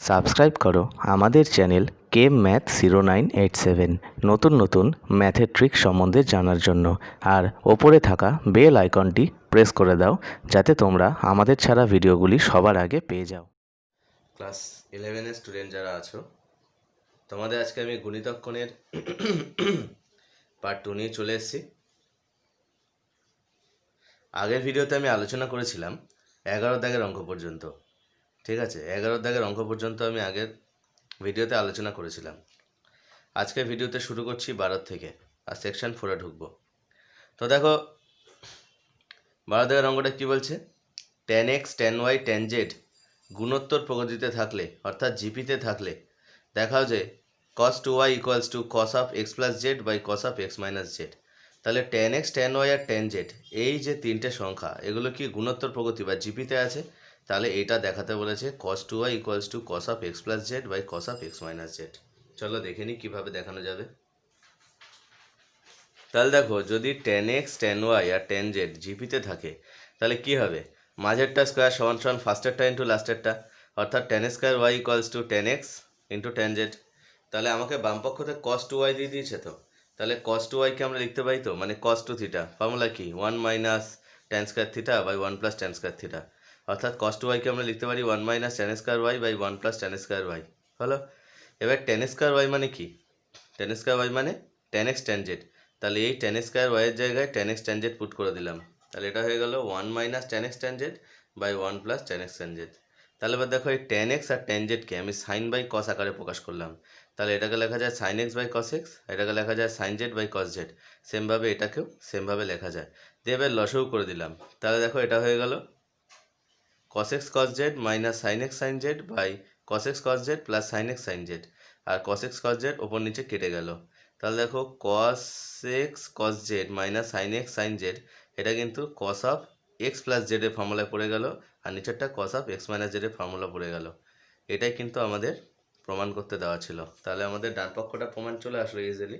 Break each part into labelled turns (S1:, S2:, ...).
S1: Subscribe করো আমাদের channel কে math 0987 নতুন নতুন ম্যাথের ট্রিক সম্বন্ধে জানার জন্য। আর ওপরে থাকা বেল আইকনটি প্রেস করে দাও যাতে তোমরা আমাদের ছাড়া ভিডিওগুলি সবার আগে পেয়ে যাও।
S2: ক্লাস 11-এর স্টুডেন্ট যারা আছো, তোমাদের আজকে আমি গণিতক কোণের পার্ট 2 নিয়ে চলে এসেছি। আগের ভিডিওতে আমি আলোচনা করেছিলাম 11 দাগের অঙ্ক পর্যন্ত। ঠিক আছে, 11 দাগের অঙ্ক পর্যন্ত আমি আগের ভিডিওতে আলোচনা করেছিলাম। আজকের ভিডিওতে শুরু করছি 12 থেকে, আর সেকশন 4-এ ঢুকবো। তো দেখো 12 দাগের অঙ্কটা কী বলছে, tan x tan y tan z গুণোত্তর প্রগতিতে থাকলে অর্থাৎ জিপিতে থাকলে দেখাও যে cos 2y equals to cos of x plus z by cos of x minus z. তাহলে tan x tan y আর tan z এই যে তিনটে সংখ্যা, এগুলো কি গুণোত্তর প্রগতি বা জিপিতে আছে? তাহলে এটা দেখাতে বলেছে cos 2y equals to cos of x plus z by cos of x minus z. চলো দেখে নিই কীভাবে দেখানো যাবে। তাহলে দেখো, যদি tan x tan y আর tan z জিপিতে থাকে তাহলে কি হবে, মাঝেরটা স্কোয়ার সমান সমান ফার্স্টেরটা ইন্টু লাস্টেরটা, অর্থাৎ tan square y equals to tan x into tan z। তাহলে আমাকে বাম পক্ষতে cos 2y দিয়ে দিয়েছে, তো তাহলে cos 2yকে আমরা লিখতে পারি তো, মানে cos 2 থিটা, ফর্মুলা কি 1 minus tan square theta by 1 plus tan square theta, অর্থাৎ cos 2yকে আমরা লিখতে পারি 1 minus tan square y by 1 plus tan square y। হলো, এবার tan স্কোয়ার y মানে কি, tan স্কোয়ার y মানে tan x tan z। তাহলে এই tan স্কোয়ার y এর জায়গায় tan x tan z put করে দিলাম, তাহলে এটা হয়ে গেল 1 minus tan x tan z by 1 plus tan x tan z। তাহলে এবার দেখো, এই tan x আর tan z কে আমি সাইন বাই কস আকারে প্রকাশ করলাম, তাহলে এটাকে লেখা যায় sine x by cos x, এটাকে লেখা যায় sine z by cos z. সেমভাবে এটাকেও সেমভাবে লেখা যায়, দিয়ে এবার লসও করে দিলাম। তাহলে দেখো এটা হয়ে গেল cos x cos z minus sine x sine z by cos x cos z plus sine x sine z, আর cos x cos z ওপর নিচে কেটে গেল। তাহলে দেখো cos x cos z minus sine x sine z, এটা কিন্তু cos of x plus z এর ফর্মুলায় পড়ে গেল, আর নিচেরটা cos of x minus z এর ফর্মুলা পড়ে গেল। এটাই কিন্তু আমাদের প্রমাণ করতে দেওয়া ছিল, তাহলে আমাদের ডান পক্ষটা প্রমাণ চলে আসলো ইজিলি।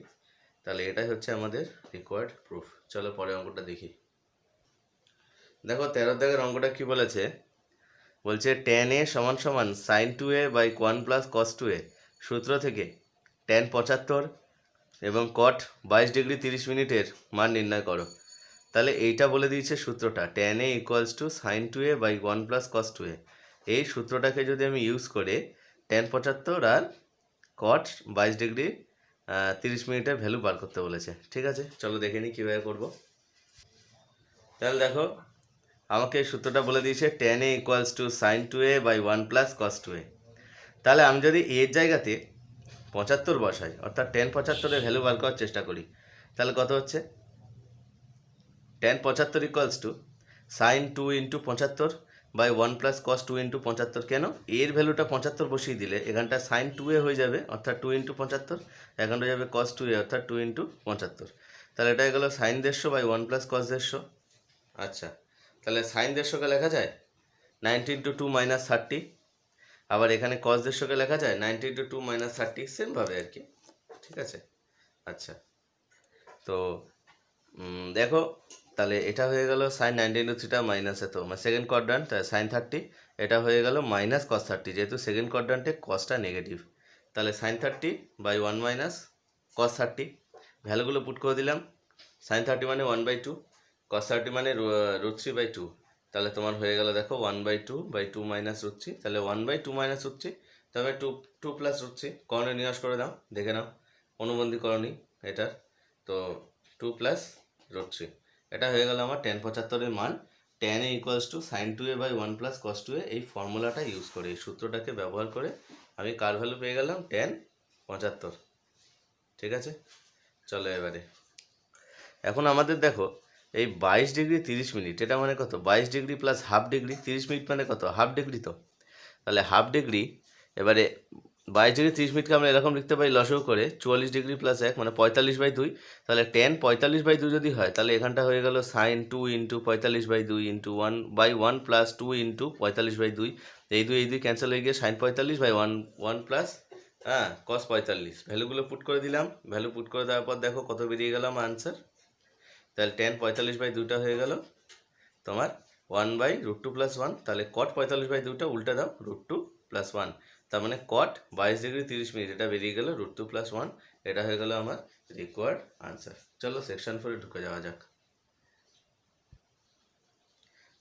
S2: তাহলে এটাই হচ্ছে আমাদের রিকোয়ার্ড প্রুফ। চলো পরের অঙ্কটা দেখি। দেখো 13 দাগের অঙ্কটা কি বলেছে, বলছে tan a সমান সমান sign 2a by 1 plus cos 2a সূত্র থেকে tan 75 এবং কট 22 ডিগ্রি 30 মিনিটের মান নির্ণয় করো। তাহলে এইটা বলে দিয়েছে সূত্রটা, tan a equals to sine 2a by 1 plus cos 2a। এই সূত্রটাকে যদি আমি ইউজ করে tan 75 আর কট 22 ডিগ্রি 30 মিনিটের ভ্যালু বার করতে বলেছে। ঠিক আছে, চলো দেখে নিই কীভাবে করবো। তাহলে দেখো, আমাকে এই সূত্রটা বলে দিয়েছে tan a equals to sine 2a by 1 plus cos 2a। তাহলে আমি যদি এর জায়গাতে 75 বসাই, অর্থাৎ tan 75 এর ভ্যালু বার করার চেষ্টা করি, তাহলে কত হচ্ছে, tan 75 equals to sine 2 into 75 by 1 plus cos 2 into 75। কেন, এর ভ্যালুটা 75 বসিয়ে দিলে এখানটা সাইন 2a হয়ে যাবে, অর্থাৎ 2 ইন্টু 75, এখানটা যাবে কস 2a অর্থাৎ 2 ইন্টু 75। তাহলে এটা হয়ে গেলো সাইন 150 বাই 1 প্লাস কস 150। আচ্ছা, তাহলে সাইন 150কে লেখা যায় 90 ইন্টু 2 মাইনাস 30, আবার এখানে কস 150কে লেখা যায় 90 ইন্টু 2 মাইনাস 30, সেমভাবে আর কি। ঠিক আছে, আচ্ছা তো দেখো, তাহলে এটা হয়ে গেল সাইন 90 ইন্টু থিটা মাইনাস এত সেকেন্ড কোয়াড্রান্ট সাইন 30, এটা হয়ে গেল মাইনাস কস 30, যেহেতু সেকেন্ড কোয়াড্রান্টে কসটা নেগেটিভ। তাহলে সাইন 30 বাই 1 মাইনাস কস 30, ভ্যালুগুলো পুট করে দিলাম। সাইন 30 মানে 1/2, কস 30 মানে √3/2। তাহলে তোমার হয়ে গেল দেখো 1/2/2 মাইনাস √3, তাহলে 1/2 মাইনাস √3, তবে 2 প্লাস √3 করণে নিরাশ করে দাও, দেখে নাও অনুবন্ধী করণী এটার। তো 2 প্লাস √3, এটা হয়ে গেল আমার tan 75 এর মান। tan a equals to sine 2a by 1 plus cos 2a, এই ফর্মুলাটা ইউজ করে, এই সূত্রটাকে ব্যবহার করে আমি কার ভ্যালু পেয়ে গেলাম, tan 75। ঠিক আছে, চলো এবারে এখন আমাদের দেখো এই 22 ডিগ্রি 30 মিনিট, এটা মানে কত, 22 degree plus half degree 30 minute মানে কত, হাফ ডিগ্রি। তো তাহলে হাফ ডিগ্রি, এবারে 22 ডিগ্রি 30 মিনিটকে আমরা এরকম লিখতে পারি লসও করে 44 ডিগ্রি প্লাস 1 মানে 45/2। তাহলে tan 45/2 যদি হয়, তাহলে এখানটা হয়ে গেল sine 2 into 45/2 into 1/1 plus 2 into 45/2, এই দুই ক্যান্সেল হয়ে গিয়ে সাইন 45/1 প্লাস কস 45। ভ্যালুগুলো পুট করে দিলাম, ভ্যালু পুট করে দেওয়ার পর দেখো কত বেরিয়ে গেল আমার আনসার। তাহলে tan 45/2টা হয়ে গেল তোমার 1/√2 প্লাস 1, তাহলে কট 45/2টা উল্টে দাও √2 প্লাস 1, তার মানে কট 22 ডিগ্রি 30 মিনিট, এটা বেরিয়ে গেল √2 + 1, এটা হয়ে গেল আমার রিকোয়ার্ড আনসার। চলো সেকশন 4 ঢুকে যাওয়া যাক।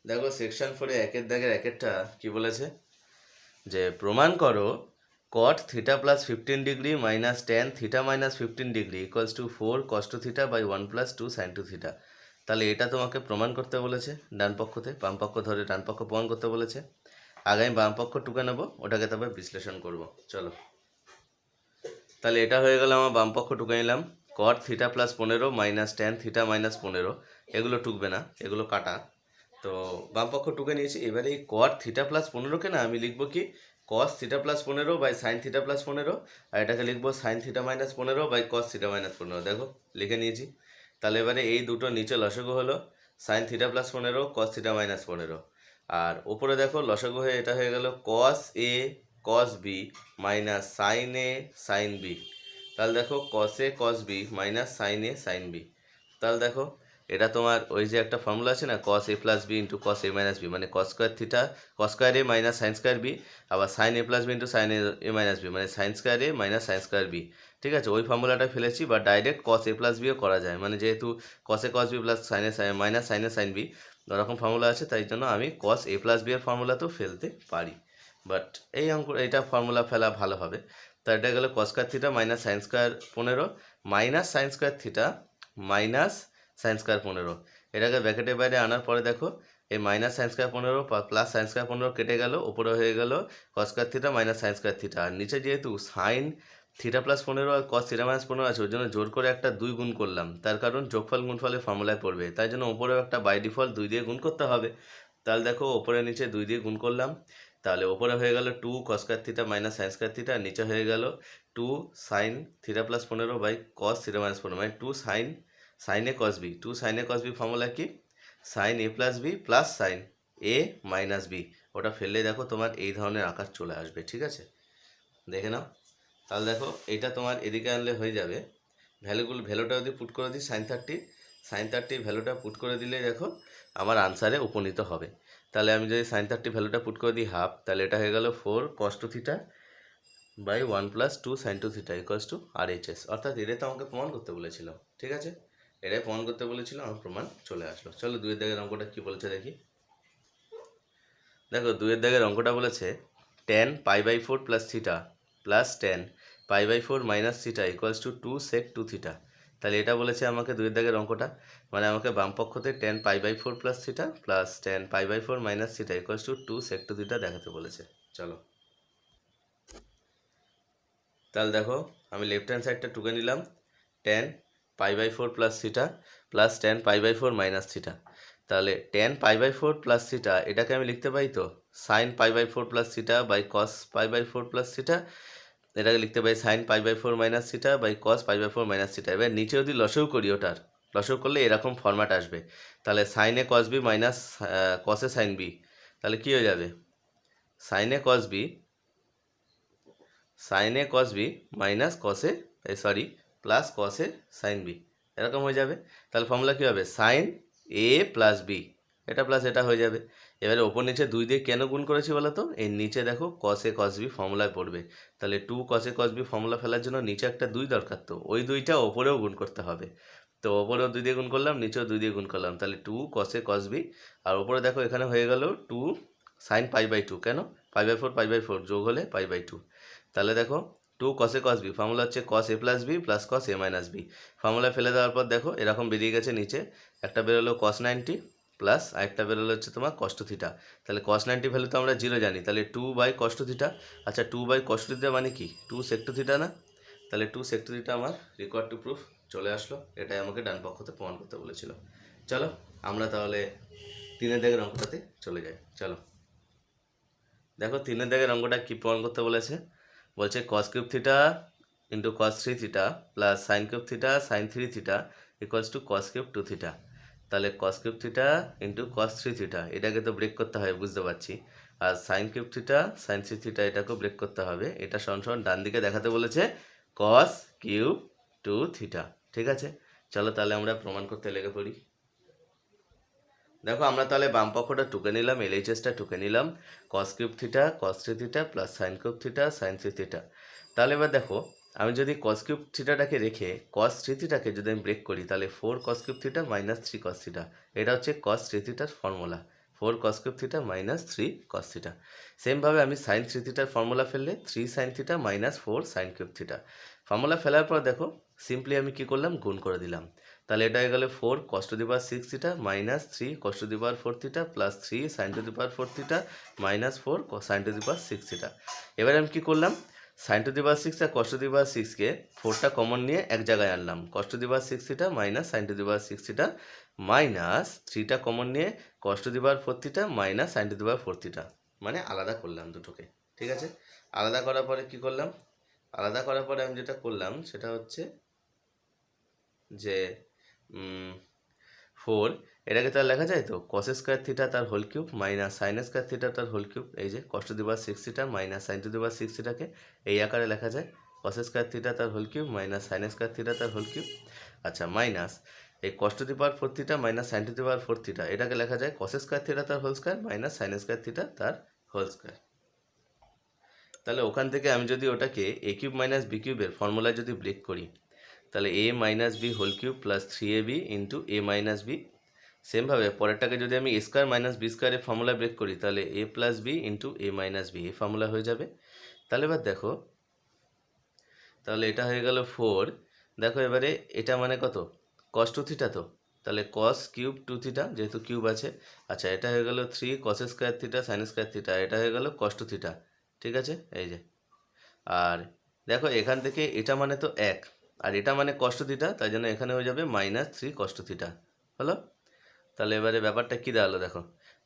S2: দেখো সেকশন 4 একের দাগের একেরটা কি বলেছে, যে প্রমাণ করো cot θ + 15 degree - tan θ - 15 degree = 4 cos 2θ / 1 + 2 sin 2θ। তাহলে এটা তোমাকে প্রমাণ করতে বলেছে, ডান পক্ষতে বাম পক্ষ ধরে ডান পক্ষ প্রমাণ করতে বলেছে। আগে আমি বাম পক্ষ টুকে নেবো, ওটাকে তবে বিশ্লেষণ করব। চলো তাহলে এটা হয়ে গেল আমার বাম পক্ষ টুকে নিলাম, cot θ + 15 - tan θ - 15, এগুলো টুকবে না, এগুলো কাটা। তো বাম পক্ষ টুকে নিয়েছি। এবারে এই cot θ + 15কে না আমি লিখবো কি cos θ + 15 / sin θ + 15, আর এটাকে লিখবো sin θ - 15 / cos θ - 15। দেখো লিখে নিয়েছি। তাহলে এবারে এই দুটো নিচে লসাগু হলো sin θ + 15 cos θ - 15, আর উপরে দেখো লসাগু হয়ে এটা হয়ে গেল cos a cos b - sin a sin b। তাহলে দেখো cos a cos b - sin a sin b। তাহলে দেখো এটা তোমার ওই যে একটা ফর্মুলা আছে না, cos a + b * cos a - b, মানে cos square θ cos square a - sin square b, আবার sin a + b * sin a - b, মানে sin square a - sin square b। ঠিক আছে, ওই ফর্মুলাটা ফেলেছি, বা ডাইরেক্ট cos a + b ও করা যায়, মানে যেহেতু cos a cos b + sin a sin a sin b ওরকম ফর্মুলা আছে, তাই জন্য আমি cos a + b এর ফর্মুলাতেও ফেলতে পারি। বাট এই অঙ্ক এইটা ফর্মুলা ফেলা ভালো হবে। তো এটা গেল cos square θ - sin square 15 - sin square θ - sin square 15। এটাকে ব্র্যাকেটের বাইরে আনার পরে দেখো এই sin স্কয়ার 15 + sin স্কয়ার 15 কেটে গেল, উপরে হয়ে গেল cos স্কয়ার θ - sin স্কয়ার θ, আর নিচে যেহেতু sin θ + 15 আর cos θ - 15 আছে, ওই জন্য জোর করে একটা 2 গুণ করলাম, তার কারণ যোগফল গুণফলের ফর্মুলায় পড়বে, তাই জন্য উপরেও একটা বাই ডিফল্ট 2 দিয়ে গুণ করতে হবে। তাহলে দেখো ওপরে নিচে 2 দিয়ে গুণ করলাম, তাহলে ওপরে হয়ে গেল 2 cos স্কয়ার θ - sin স্কয়ার θ, আর নিচে হয়ে গেল 2 sin θ + 15 / cos θ - 15, মানে 2 sin a cos b। 2 sin a cos b formula কি sin a + b + sin a - b। ওটা ফেললে দেখো তোমার এই ধরনের আকার চলে আসবে। ঠিক আছে, দেখে নাও। তাহলে দেখো এটা তোমার এদিকে আনলে হয়ে যাবে, ভ্যালুটা যদি পুট করে দিই sin 30 ভ্যালুটা পুট করে দিলে দেখো আমার আনসারে উপনীত হবে। তাহলে আমি যদি sin 30 ভ্যালুটা পুট করে দিই হাফ, তাহলে এটা হয়ে গেল 4 cos 2θ / 1 + 2 sin 2θ = RHS। অর্থাৎ এটা তো আমাকে প্রমাণ করতে বলেছিল। ঠিক আছে, এটাই প্রমাণ করতে বলেছিল, আমার প্রমাণ চলে আসলো। চলো দুইয়ের দাগের অঙ্কটা কি বলেছে দেখি। দেখো দুইয়ের দাগের অঙ্কটা বলেছে tan π/4 + θ + tan π/4 - θ = 2 sec 2θ। তাহলে এটা বলেছে আমাকে দুইয়ের দাগের অঙ্কটা, মানে আমাকে বাম পক্ষতে tan π/4 + θ + tan π/4 - θ = 2 sec 2θ দেখাতে বলেছে। চলো তাহলে দেখো আমি লেফট হ্যান্ড সাইডটা টুকে নিলাম, tan π/4 + θ + tan π/4 - θ। তাহলে tan π/4 + θ এটাকে আমি লিখতে পারি তো sin π/4 + θ / cos π/4 + θ, এটাকে লিখতে পারি sin π/4 - θ / cos π/4 - θ। এবার নিচে যদি লসাগু করি, ওটার লসাগু করলে এরকম ফরম্যাট আসবে। তাহলে sin a cos b - cos a sin b, তাহলে কি হয়ে যাবে sin a cos b minus cos a plus cos a sin b, এরকম হয়ে যাবে। তাহলে ফর্মুলা কী হবে sin a + b, এটা প্লাস এটা হয়ে যাবে। এবারে ওপর নিচে 2 দিয়ে কেন গুণ করেছি বলো তো, এর নিচে দেখো cos a cos b ফর্মুলায় পড়বে। তাহলে 2 cos a cos b formula ফেলার জন্য নিচে একটা 2 দরকার, তো ওই 2টা ওপরেও গুণ করতে হবে। তো ওপরেও 2 দিয়ে গুণ করলাম, নিচেও 2 দিয়ে গুণ করলাম, তাহলে 2 cos a cos b, আর ওপরে দেখো এখানে হয়ে গেল 2 sin π/2, কেন π/4 যোগ হলে π/2। তাহলে দেখো 2 cos a cos b formula হচ্ছে cos a + b + cos a - b। Formula ফেলে দেওয়ার পর দেখো এরকম বেরিয়ে গেছে, নিচে একটা বেরোলো cos 90 প্লাস আরেকটা বেরোলো হচ্ছে তোমার cos 2θ। তাহলে cos 90 ভ্যালু তো আমরা 0 জানি, তাহলে 2/cos 2θ। আচ্ছা 2/cos 2θ মানে কি 2 sec 2θ না, তাহলে 2 sec 2θ আমার রিকোয়ার্ড টু প্রুফ চলে আসলো। এটাই আমাকে ডান পক্ষতে প্রমাণ করতে বলেছিল। চলো আমরা তাহলে 3 দাগের অঙ্কটাতে চলে যাই। চলো দেখো 3 দাগের অঙ্কটা কি প্রমাণ করতে বলেছে, বলছে cos cube theta into cos 3θ plus sin cube theta sin 3θ = cos cube 2θ। তাহলে cos cube theta into cos 3θ এটাকে তো ব্রেক করতে হবে, বুঝতে পারছি, আর sin কিউব থিটা sin 3θ এটাকেও ব্রেক করতে হবে। এটা সমান ডান দিকে দেখাতে বলেছে cos কিউব 2θ। ঠিক আছে, চলো তাহলে আমরা প্রমাণ করতে লেগে পড়ি। দেখো আমরা তাহলে বাম পক্ষটা টুকে নিলাম, এলএইচএসটা টুকে নিলাম, কস cube theta cos three theta plus sine cube theta sine three theta. তাহলে এবার দেখো আমি যদি কস কিউব থিটাটাকে রেখে কস থ্রি থিটাকে যদি আমি ব্রেক করি তাহলে 4 cos cube theta minus 3 cos theta, এটা হচ্ছে কস থ্রি থিটার formula, 4 cos cube theta minus 3 cos theta. সেমভাবে আমি সাইন থ্রি থিটার ফর্মুলা ফেললে 3 sine theta minus 4 sine cube theta. Formula ফেলার পর দেখো সিম্পলি আমি কি করলাম, গুণ করে দিলাম। তাহলে এটা হয়ে গেল 4 cos to the power 6 theta minus 3 cos to the power 4 theta plus 3 sin to the power 4 theta minus 4 sin to the power 6 theta. এবারে আমি কি করলাম, sin টু দি পাওয়ার 6 আর cos টু দি পাওয়ার 6 কে 4টা common নিয়ে এক জায়গায় আনলাম, cos to the power 6 theta minus sin to the power 6 theta minus 3টা কমন নিয়ে cos to the power 4 theta minus sin to the power 4 theta, মানে আলাদা করলাম দুটোকে। ঠিক আছে, আলাদা করার পরে কি করলাম, আলাদা করার পরে আমি যেটা করলাম সেটা হচ্ছে যে 4 এটাকে তার লেখা যায় তো কস স্কোয়ার থিটা তার whole cube minus sine square theta তার হোল কিউব, এই যে cos to the power 6 theta minus sine to the power 6 থিটাকে এই আকারে লেখা যায় কস স্কোয়ার থিটা তার whole cube minus sine square theta তার হোল কিউব। আচ্ছা, মাইনাস এই cos to the power 4 theta minus sine to the power 4 theta এটাকে লেখা যায় কস স্কোয়ার থিটা তার whole square minus sine square theta তার whole square. তাহলে ওখান থেকে আমি যদি ওটাকে এ কিউব মাইনাস বি কিউবের ফর্মুলায় যদি ব্রেক করি তাহলে A minus B whole cube plus 3ab into A minus B. সেমভাবে পরেরটাকে যদি আমি এ স্কোয়ার মাইনাস বি স্কোয়ারের ফর্মুলা ব্রেক করি তাহলে A plus B into A minus B এই ফর্মুলা হয়ে যাবে। তাহলে এবার দেখো, তাহলে এটা হয়ে গেল 4। দেখো এবারে এটা মানে কত, কস টু থিটা, তো তাহলে কস কিউব টু থিটা যেহেতু কিউব আছে। আচ্ছা, এটা হয়ে গেল 3 কস square theta sine square theta, এটা হয়ে গেল কস টু থিটা। ঠিক আছে, এই যে, আর দেখো এখান থেকে এটা মানে তো 1 আর এটা মানে কস টু থিটা, তাই জন্য এখানে হয়ে যাবে মাইনাস 3 কস টু থিটা। হলো, তাহলে এবারে ব্যাপারটা কী দাঁড়ালো দেখো,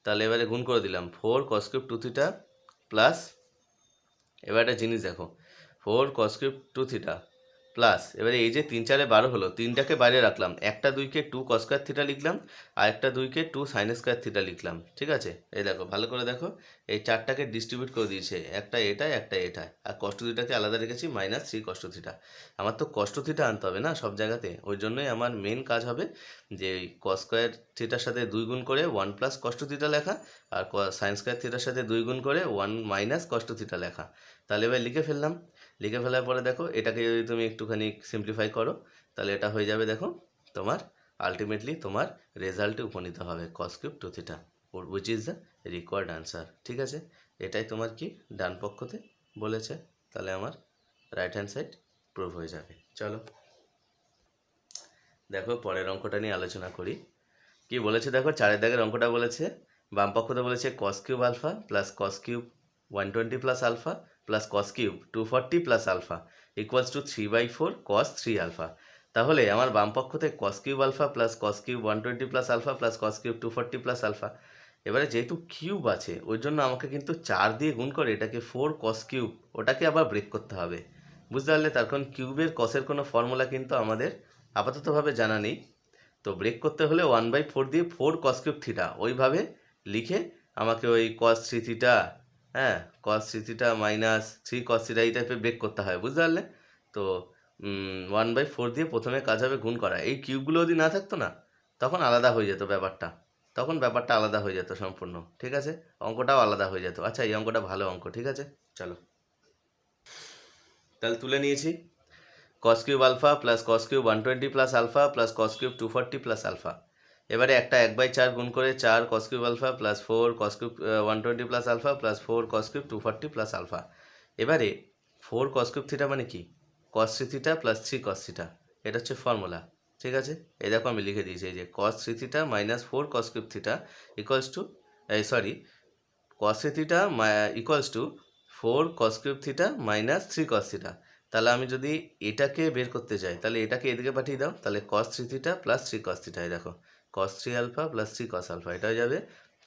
S2: তাহলে এবারে গুণ করে দিলাম 4 cos cube two theta plus, এবার একটা জিনিস দেখো 4 cos cube two theta plus, এবারে এই যে 3 4 12 হলো, 3টাকে বাইরে রাখলাম, একটা 2কে 2 কস স্কোয়ার থিটা লিখলাম আর একটা 2কে 2 সাইন স্কোয়ার থিটা লিখলাম। ঠিক আছে, এই দেখো ভালো করে দেখো, এই 4টাকে ডিস্ট্রিবিউট করে দিয়েছে, একটা এটায় একটা এটায়, আর কস টু থিটাকে আলাদা রেখেছি মাইনাস 3 কস টু থিটা। আমার তো কস টু থিটা আনতে হবে না সব জায়গাতে, ওই জন্যই আমার মেন কাজ হবে যে কস স্কোয়ার থিটার সাথে 2 গুণ করে 1 প্লাস কস টু থিটা লেখা আর সাইন স্কোয়ার থিটার সাথে 2 গুণ করে 1 মাইনাস কস টু থিটা লেখা। তাহলে এবার লিখে ফেললাম, লিখে ফেলার পরে দেখো এটাকে যদি তুমি একটুখানি সিম্পলিফাই করো তাহলে এটা হয়ে যাবে, দেখো তোমার আলটিমেটলি তোমার রেজাল্টে উপনীত হবে cos cube two theta, which is the required answer. ঠিক আছে, এটাই তোমার কি ডান পক্ষতে বলেছে, তাহলে আমার রাইট হ্যান্ড সাইড প্রুভ হয়ে যাবে। চলো দেখো পরের অঙ্কটা নিয়ে আলোচনা করি। কি বলেছে দেখো, 4 দাগের অঙ্কটা বলেছে বাম পক্ষতে বলেছে cos cube alpha plus cos cube 120 plus alpha plus cos cube 240 plus alpha equals to 3/4 cos 3 alpha. তাহলে আমার বাম পক্ষতে cos cube alpha plus cos cube 120 plus alpha plus cos cube 240 plus alpha, এবারে যেহেতু কিউব আছে ওই জন্য আমাকে কিন্তু 4 দিয়ে গুণ করে এটাকে 4 কস কিউব ওটাকে আবার ব্রেক করতে হবে, বুঝতে পারলে? তার কারণ কিউবের কসের কোনো ফর্মুলা কিন্তু আমাদের আপাততভাবে জানা নেই, তো ব্রেক করতে হলে 1/4 দিয়ে 4 কস কিউব থিটা ওইভাবে লিখে আমাকে ওই কস থ্রি থিটা, হ্যাঁ কস three theta minus 3 cos theta এই টাইপের ব্রেক করতে হয়, বুঝতে পারলে? তো 1/4 দিয়ে প্রথমে কাজ হবে গুণ করা, এই কিউবগুলো যদি না থাকতো না তখন আলাদা হয়ে যেত ব্যাপারটা, তখন ব্যাপারটা আলাদা হয়ে যেত সম্পূর্ণ। ঠিক আছে, অঙ্কটাও আলাদা হয়ে যেত। আচ্ছা, এই অঙ্কটা ভালো অঙ্ক। ঠিক আছে, চলো তাহলে তুলে নিয়েছি cos cube alpha plus cos cube 120 plus alpha plus cos cube 240 plus alpha. এবারে একটা 1/4 গুণ করে 4 cos cube alpha plus 4 cos cube 120 plus alpha plus 4 cos cube 240 plus alpha. এবারে 4 কস কিউব থিটা মানে কি, cos three theta plus 3 cos theta, এটা হচ্ছে formula. ঠিক আছে, এই দেখো আমি লিখে দিয়েছি, এই যে cos three theta minus 4 cos cube theta equals to cos three theta equals to 4 cos cube theta minus 3 cos theta. তাহলে আমি যদি এটাকে বের করতে চাই তাহলে এটাকে এদিকে পাঠিয়ে দাও, তাহলে কস three theta plus 3 cos theta, এই দেখো cos 3 alpha plus 3 cos alpha, এটা হয়ে যাবে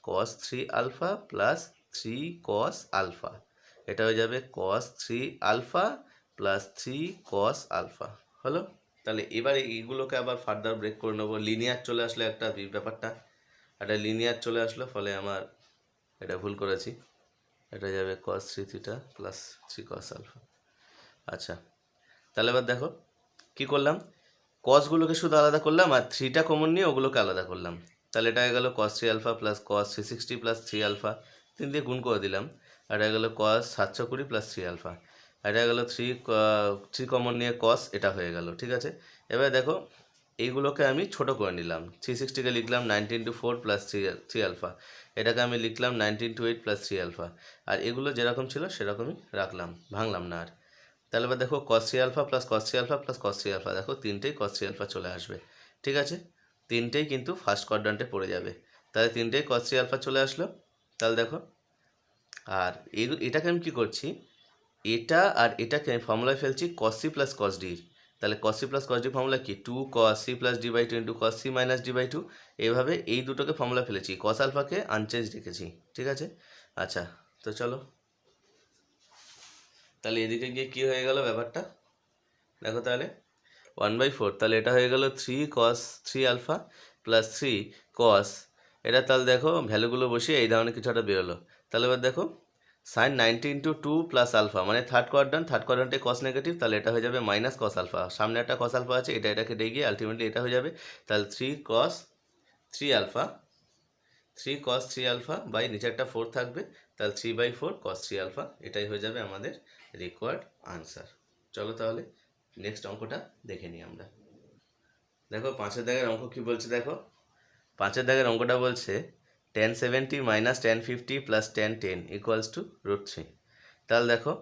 S2: কস 3 আলফা প্লাস 3 কস আলফা, এটা হয়ে যাবে কস 3 আলফা প্লাস 3 কস আলফা। হলো, তাহলে এবারে এইগুলোকে আবার ফার্দার ব্রেক করে নেবো, লিনিয়ার চলে আসলে একটা ব্যাপারটা, একটা লিনিয়ার চলে আসলো, ফলে আমার এটা ভুল করেছি, এটা যাবে কস 3 থিটা প্লাস 3 কস আলফা। আচ্ছা, তাহলে এবার দেখো কি করলাম, কসগুলোকে শুধু আলাদা করলাম আর 3টা কমন নিয়ে ওগুলোকে আলাদা করলাম। তাহলে এটা হয়ে গেল cos 3 alpha plus cos 360 plus 3 alpha, 3 দিয়ে গুণ করে দিলাম, আর এটা গেল কস 720 প্লাস 3 আলফা, আর এটা গেল 3 কমন নিয়ে কস, এটা হয়ে গেল। ঠিক আছে, এবার দেখো এইগুলোকে আমি ছোট করে নিলাম। 360কে লিখলাম 19/4 প্লাস 3 আলফা, এটাকে আমি লিখলাম 19/8 প্লাস 3 আলফা, আর এগুলো যেরকম ছিল সেরকমই রাখলাম, ভাঙলাম না আর। তাহলে এবার দেখো cos 3 alpha plus cos 3 alpha plus cos 3 alpha, দেখো তিনটেই কস 3 আলফা চলে আসবে। ঠিক আছে, তিনটেই কিন্তু ফার্স্ট কোয়াড্রান্টে পড়ে যাবে, তাহলে তিনটেই কস 3 আলফা চলে আসলো। তাহলে দেখো, আর এটাকে আমি কী করছি, এটা আর এটাকে আমি ফর্মুলায় ফেলছি cos C plus cos D. তাহলে cos C plus cos D formula কি, 2 cos c plus D by two into cos C minus D by two. এইভাবে এই দুটোকে ফর্মুলা ফেলেছি, কস আলফাকে আনচেঞ্জ রেখেছি। ঠিক আছে, আচ্ছা তো চলো, তাহলে এদিকে গিয়ে কী হয়ে গেল ব্যাপারটা দেখো, তাহলে 1/4, তাহলে এটা হয়ে গেল 3 cos 3 আলফা প্লাস 3 cos, এটা তাহলে দেখো ভ্যালুগুলো বসিয়ে এই ধরনের কিছু একটা বেরোলো। তাহলে এবার দেখো সাইন 90/2 প্লাস আলফা, মানে থার্ড কোয়াড্রান্টে কস নেগেটিভ, তাহলে এটা হয়ে যাবে মাইনাস কস আলফা, সামনে একটা কস আলফা আছে, এটা কেটে গিয়ে আলটিমেটলি এটা হয়ে যাবে। তাহলে 3 cos 3 alpha, 3 cos 3 alpha by নিচে একটা 4 থাকবে, তাহলে 3/4 cos 3 আলফা, এটাই হয়ে যাবে আমাদের রিকোয়ার্ড আনসার। চলো তাহলে নেক্সট অঙ্কটা দেখে নিই আমরা। দেখো 5 দাগের অঙ্ক কি বলছে, দেখো 5 দাগের অঙ্কটা বলছে tan 70 minus tan 50 plus tan 10 equals to √3। তাহলে দেখো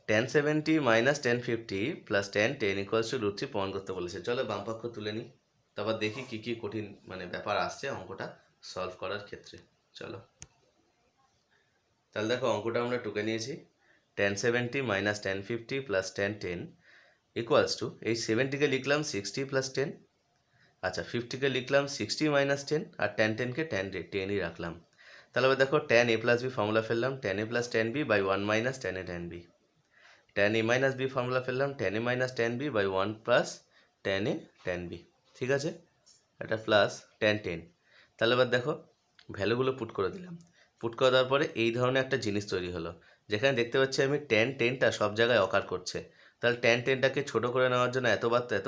S2: tan 70 minus tan 50 plus tan 10 equals to √3 প্রমাণ করতে বলেছে। চলো বাম পক্ষ তুলে নিই, তারপর দেখি কী কী কঠিন মানে ব্যাপার আসছে অঙ্কটা সলভ করার ক্ষেত্রে। চলো, তাহলে দেখো অঙ্কটা আমরা টুকে নিয়েছি, tan 70 minus tan 50 plus tan 10 equals to, এই 70কে লিখলাম 60 প্লাস 10, আচ্ছা 50কে লিখলাম 60 মাইনাস 10, আর tan 10কে tan 10ই রাখলাম। তাহলে এবার দেখো tan a plus B formula ফেললাম, tan a plus tan b by 1 minus tan a tan b, tan a minus B formula ফেললাম, tan a minus tan b by 1 plus tan a tan b। ঠিক আছে, এটা plus tan 10। তাহলে এবার দেখো ভ্যালুগুলো put করে দিলাম, পুট করে দেওয়ার পরে এই ধরনের একটা জিনিস তৈরি হলো, যেখানে দেখতে পাচ্ছি আমি tan 10টা সব জায়গায় অকার করছে। তাহলে tan 10টাকে ছোটো করে নেওয়ার জন্য এত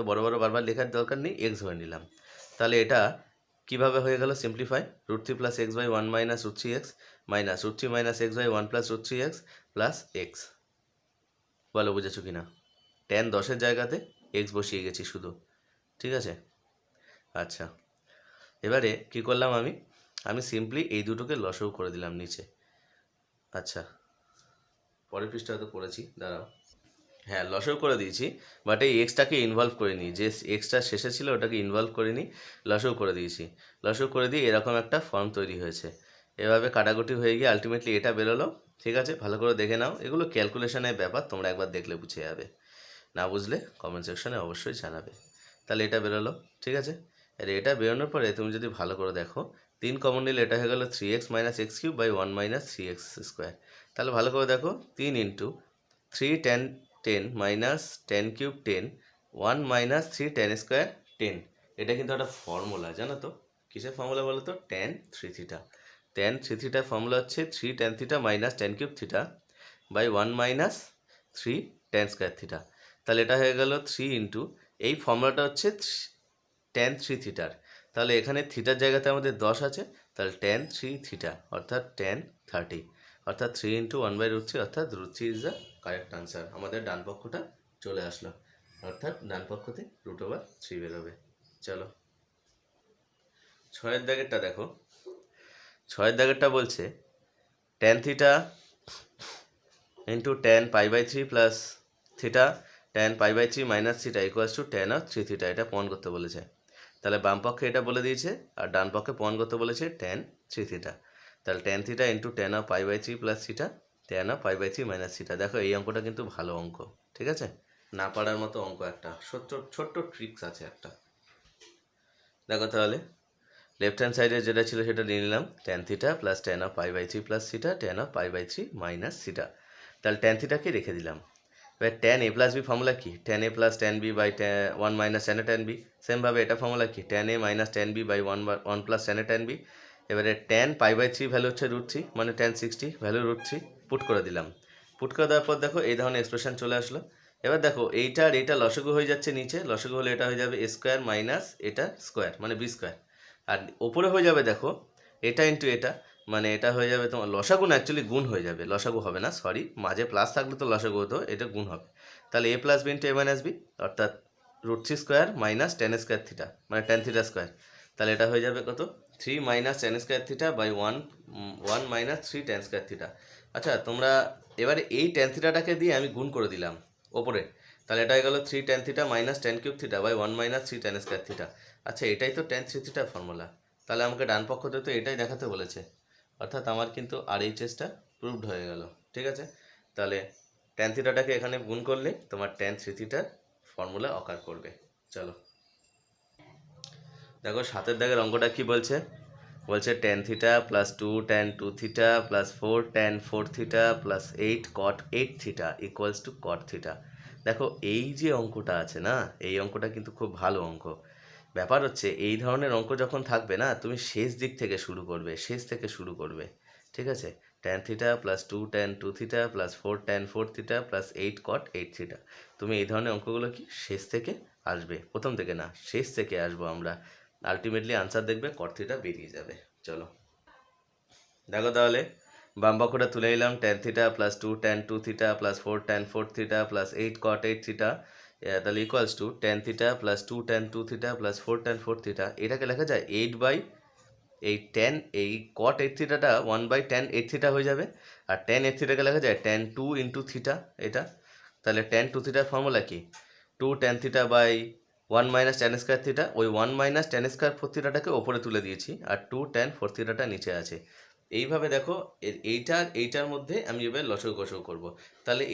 S2: বড় বারবার লেখার দরকার নেই, এক্স ধরে নিলাম। তাহলে এটা কিভাবে হয়ে গেল simplify, √3 plus x by 1 minus √3 x minus √3 minus x by 1 plus √3 x plus x. বলো বুঝেছো কি না, tan 10-এর জায়গাতে এক্স বসিয়ে গেছি শুধু। ঠিক আছে, আচ্ছা এবারে কি করলাম আমি সিম্পলি এই দুটোকে লসও করে দিলাম নিচে। আচ্ছা পরের পৃষ্ঠা হয়তো করেছি, দাঁড়াও, হ্যাঁ লসও করে দিয়েছি, বাট এই এক্সটাকে ইনভলভ করে নিই, যে এক্সটা শেষে ছিল ওটাকে ইনভলভ করে নিই, লসও করে দিয়েছি। লসও করে দিয়ে এরকম একটা ফর্ম তৈরি হয়েছে, এভাবে কাটাকুটি হয়ে গিয়ে আলটিমেটলি এটা বেরোলো। ঠিক আছে, ভালো করে দেখে নাও, এগুলো ক্যালকুলেশনের ব্যাপার, তোমরা একবার দেখলে বুঝে যাবে, না বুঝলে কমেন্ট সেকশনে অবশ্যই জানাবে। তাহলে এটা বেরোলো। ঠিক আছে, আর এটা বেরোনোর পরে তুমি যদি ভালো করে দেখো, 3 কমন নিলে এটা হয়ে গেলো 3x minus x cube by 1 minus 3x square. তাহলে ভালো করে দেখো, 3 into 3 tan 10 minus 10 cube 10 1 minus 3 tan square 10, এটা কিন্তু একটা ফর্মুলা, জানো তো কিসের ফর্মুলা বলো তো, tan 3 থিটা। tan 3 থিটার ফর্মুলা হচ্ছে 3 tan theta minus 10 cube theta by 1 minus 3 tan square theta. তাহলে এটা হয়ে গেল 3 ইন্টু, এই ফর্মুলাটা হচ্ছে tan 3 থিটার, তাহলে এখানে থিটার জায়গাতে আমাদের 10 আছে, তাহলে tan 3 থিটা অর্থাৎ tan 30, অর্থাৎ 3 ইন্টু 1/√3, অর্থাৎ √3 ইজ দ্য কারেক্ট আনসার। আমাদের ডান পক্ষটা চলে আসলো, অর্থাৎ ডান পক্ষতে √3 বেরোবে। চলো 6 দাগেরটা দেখো, 6 দাগেরটা বলছে tan theta into tan π/3 plus theta tan π/3 minus theta equals to tan of 3 theta, এটা প্রমাণ করতে বলেছে। তাহলে বাম পক্ষে এটা বলে দিয়েছে, আর ডান পক্ষে প্রমাণ করতে বলেছে tan 3 থিটা। তাহলে tan theta into tan of π/3 plus theta tan of π/3 minus theta. দেখো এই অঙ্কটা কিন্তু ভালো অঙ্ক, ঠিক আছে, না পারার মতো অঙ্ক, একটা ছোট্ট ট্রিক্স আছে একটা। দেখো তাহলে লেফট হ্যান্ড সাইডে যেটা ছিল সেটা নিয়ে নিলাম, tan theta plus tan of π/3 plus theta tan of π/3 minus theta. তাহলে tan থিটাকে রেখে দিলাম। এবার tan a plus B formula কি, tan a plus tan b by 1 minus tan a tan b। সেমভাবে এটা ফর্মুলা কি, tan a minus tan b by 1 plus tan a tan b। এবারে tan π/3 ভ্যালু হচ্ছে √3, মানে tan 60 ভ্যালু √3, পুট করে দিলাম। Put করে দেওয়ার পর দেখো এই ধরনের এক্সপ্রেশন চলে আসলো। এবার দেখো এইটা আর এইটা লসগু হয়ে যাচ্ছে নিচে, লসগু হলে এটা হয়ে যাবে a স্কোয়ার মাইনাস এটা স্কোয়ার মানে b স্কোয়ার। আর ওপরে হয়ে যাবে দেখো এটা ইন্টু এটা, মানে এটা হয়ে যাবে তোমার লসাগু না, অ্যাকচুয়ালি গুণ হয়ে যাবে, লসাগু হবে না, সরি, মাঝে প্লাস থাকলে তো লসাগু হতো, এটা গুণ হবে। তাহলে A plus B into A minus B, অর্থাৎ root three square minus tan square theta, মানে টেন থিটা স্কোয়ার। তাহলে এটা হয়ে যাবে কত, three minus tan square theta by one minus three tan square theta. আচ্ছা তোমরা এবারে এই টেন থিটাটাকে দিয়ে আমি গুণ করে দিলাম ওপরে, তাহলে এটা হয়ে গেলো three tan theta minus tan cube theta by one minus three tan square theta. আচ্ছা এটাই তো টেন থ্রি থিটার ফর্মুলা, তাহলে আমাকে ডান পক্ষতে তো এটাই দেখাতে বলেছে, অর্থাৎ আমার কিন্তু RHSটা প্রুভড হয়ে গেল। ঠিক আছে, তাহলে টেন থিটাটাকে এখানে গুণ করলে তোমার টেন থ্রি থিটার ফর্মুলা অকার করবে। চলো দেখো সাতের দাগের অঙ্কটা কি বলছে, বলছে tan theta plus two tan two theta plus four tan four theta plus eight cot eight theta equals to cot theta. দেখো এই যে অঙ্কটা আছে না, এই অঙ্কটা কিন্তু খুব ভালো অঙ্ক। ব্যাপার হচ্ছে এই ধরনের অঙ্ক যখন থাকবে না, তুমি শেষ দিক থেকে শুরু করবে, শেষ থেকে শুরু করবে। ঠিক আছে, tan theta plus two tan two theta plus four tan four theta plus eight cot eight theta, তুমি এই ধরনের অঙ্কগুলো কি শেষ থেকে আসবে, প্রথম থেকে না, শেষ থেকে আসবো আমরা, আলটিমেটলি আনসার দেখবে কট থিটা বেরিয়ে যাবে। চলো দেখো তাহলে বাম পক্ষটা তুলে নিলাম, tan theta plus two tan two theta plus four tan four theta plus eight cot eight theta, তাহলে equals to tan theta plus two tan two theta plus four tan four theta. এটাকে লেখা যায় eight by এই tan, এই cot eight থিটাটা one by tan eight theta হয়ে যাবে, আর ten eight থিটাকে লেখা যায় টেন টু ইন্টু থিটা এটা। তাহলে টেন টু থিটার ফর্মুলা কি, two tan theta by one minus tan square theta, ওই one minus tan square four থিটাটাকে ওপরে তুলে দিয়েছি, আর টু টেন ফোর থিটাটা নিচে আছে। এইভাবে দেখো এইটার মধ্যে আমি এবার লসাগু কষাগু করবো, তাহলে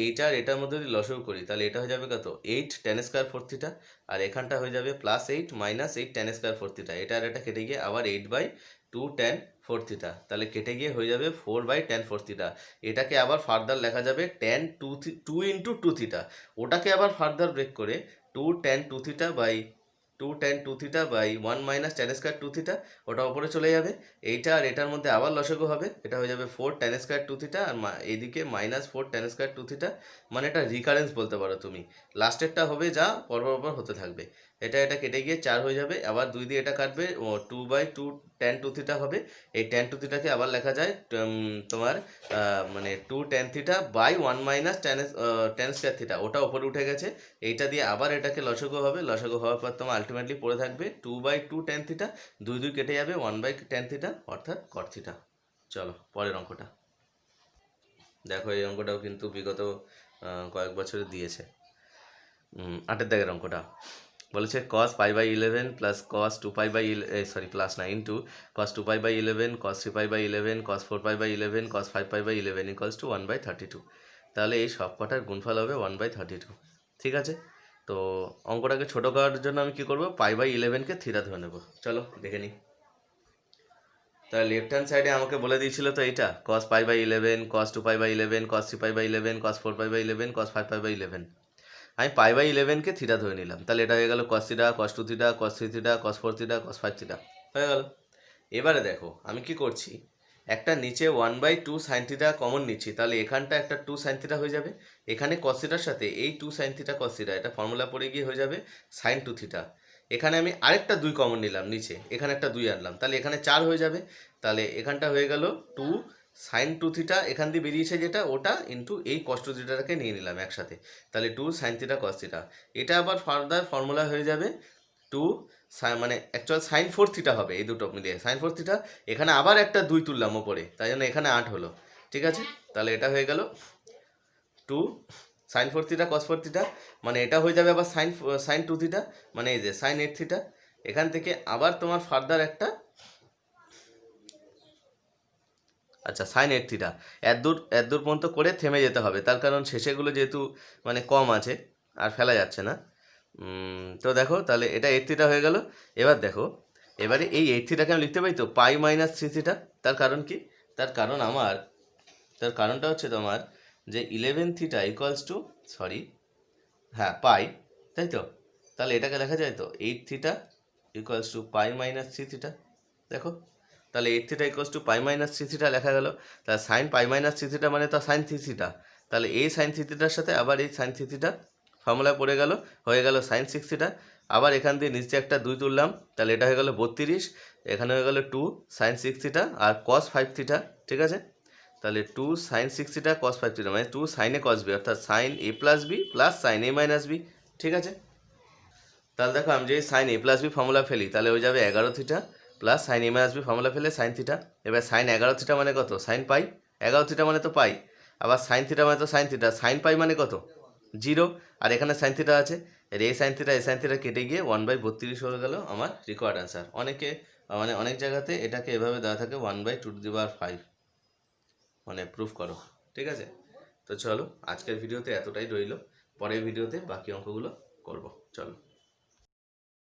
S2: এটার মধ্যে যদি লসাগু করি তাহলে এটা হয়ে যাবে কত, eight tan square four theta, আর এখানটা হয়ে যাবে plus eight minus eight tan square four theta, এটা আর এটা কেটে গিয়ে আবার eight by two tan four theta, তাহলে কেটে গিয়ে হয়ে যাবে four by tan four theta. এটাকে আবার ফার্দার লেখা যাবে tan two into two theta, ওটাকে আবার ফার্দার ব্রেক করে two tan two theta by two tan two theta by one minus tan square two theta, ওটা ওপরে চলে যাবে। এইটা আর এটার মধ্যে আবার লসাগু হবে, এটা হয়ে যাবে four tan square two theta, আর এইদিকে minus four tan square two theta, মানে এটা রিকারেন্স বলতে পারো তুমি, লাস্টেরটা হবে যা পরপর হতে থাকবে। এটা কেটে গিয়ে চার হয়ে যাবে, আবার দুই দিয়ে এটা কাটবে, ও two by two tan two theta হবে। এই টেন টু থিটাকে আবার লেখা যায় তোমার মানে two tan theta by one minus tan square theta, ওটা ওপরে উঠে গেছে। এইটা দিয়ে আবার এটাকে লসাগু হবে, লসাগু হওয়ার পর তোমার আলটিমেটলি পড়ে থাকবে two by two tan theta, দুই দুই কেটে যাবে, ওয়ান বাই টেন থিটা অর্থাৎ কট থিটা। চলো পরের অঙ্কটা দেখো, এই অঙ্কটাও কিন্তু বিগত কয়েক বছরে দিয়েছে। আটের দাগের অঙ্কটা বলেছে cos pi by eleven plus cos two pi by sorry plus না into cos two pi by eleven cos three pi by eleven cos four pi by eleven cos five pi by eleven equals to one by thirty two. তাহলে এই সব কটার গুণফল হবে one by thirty two. ঠিক আছে, তো অঙ্কটাকে ছোটো করার জন্য আমি কী করবো, পাই বাই ইলেভেনকে থিটা ধরে নেবো। চলো দেখে নিই। তাহলে লেফট হ্যান্ড সাইডে আমাকে বলে দিয়েছিল তো এইটা cos pi by eleven cos two pi by eleven cos three pi by eleven cos four pi by eleven cos five pi by eleven. আমি পাই বাই ইলেভেনকে থিটা ধরে নিলাম, তাহলে এটা হয়ে গেল cos theta cos two theta cos three theta cos four theta cos five theta হয়ে গেল। এবারে দেখো আমি কি করছি, একটা নিচে one by two sine theta common নিচ্ছি, তাহলে এখানটা একটা টু সাইন থিটা হয়ে যাবে, এখানে কস থিটার সাথে এই two sine theta cos theta, এটা ফর্মুলা পড়ে গিয়ে হয়ে যাবে সাইন টু থিটা। এখানে আমি আরেকটা দুই কমন নিলাম নিচে, এখানে একটা দুই আনলাম, তাহলে এখানে চার হয়ে যাবে, তাহলে এখানটা হয়ে গেল টু সাইন টু থিটা, এখান দিয়ে বেরিয়েছে যেটা ওটা ইন্টু এই কস টু থিটাটাকে নিয়ে নিলাম একসাথে, তাহলে two sine theta cos theta. এটা আবার ফার্দার ফর্মুলা হয়ে যাবে টু মানে অ্যাকচুয়াল সাইন ফোর থিটা হবে, এই দুটো মিলিয়ে সাইন ফোর থিটা। এখানে আবার একটা দুই তুললাম ওপরে, তাই জন্য এখানে আট হলো। ঠিক আছে, তাহলে এটা হয়ে গেল two sine four theta cos four theta, মানে এটা হয়ে যাবে আবার সাইন টু থিটা, মানে এই যে সাইন এইট থিটা। এখান থেকে আবার তোমার ফার্দার একটা আচ্ছা সাইন এইট থিটা, এত দূর পর্যন্ত করে থেমে যেতে হবে, তার কারণ শেষেগুলো যেহেতু মানে কম আছে আর ফেলা যাচ্ছে না। তো দেখো তাহলে এটা এইট থিটা হয়ে গেল। এবার দেখো, এবারে এই এইট থিটাকে আমি লিখতে পারি তো পাই মাইনাস থ্রি থিটা। তার কারণ কি, তার কারণটা হচ্ছে তোমার যে ইলেভেন থিটা ইকুয়ালস টু হ্যাঁ পাই, তাই তো। তাহলে এটাকে লেখা যায় তো এইট থিটা ইকুয়ালস টু পাই মাইনাস থ্রি থিটা। দেখো তাহলে এইট থিটা ইকুয়ালস টু পাই মাইনাস থ্রি থিটা লেখা গেল। তাহলে sine pi minus three theta মানে তো সাইন থ্রি থিটা, তাহলে এই সাইন থ্রি থিটার সাথে আবার এই সাইন থ্রি থিটা ফর্মুলা পড়ে গেল, হয়ে গেল সাইন সিক্স থিটা। আবার এখান দিয়ে নিচে একটা 2 তুললাম, তাহলে এটা হয়ে গেল 32, এখানে হয়ে গেল 2 sin 6 থিটা আর cos 5 থিটা, ঠিক আছে। তাহলে 2 sin 6 থিটা cos 5 থিটা মানে 2 sin a cos b, অর্থাৎ sin a plus B plus sin a minus B, ঠিক আছে। তাহলে দেখো আমি যদি sin a plus B formula ফেলি তাহলে হয়ে যাবে 11 theta plus sin a minus B formula ফেলে sin থিটা। এবার sin 11 থিটা মানে কত? sin পাই। 11 থিটা মানে তো পাই, আবার sin থিটা মানে তো sin থিটা, sin পাই মানে কত? 0, আর এখানে sin থিটা আছে, এর এই sin থিটা এই sin থিটা কেটে গিয়ে 1/32 হয়ে গেল আমার রিকোয়ার্ড অ্যান্সার। অনেকে মানে অনেক জায়গাতে এটাকে এভাবে দেওয়া থাকে 1/2⁵, মানে প্রুফ করো, ঠিক আছে। তো চলো আজকের ভিডিওতে এতটাই রইলো, পরের ভিডিওতে বাকি অঙ্কগুলো করব, চলো।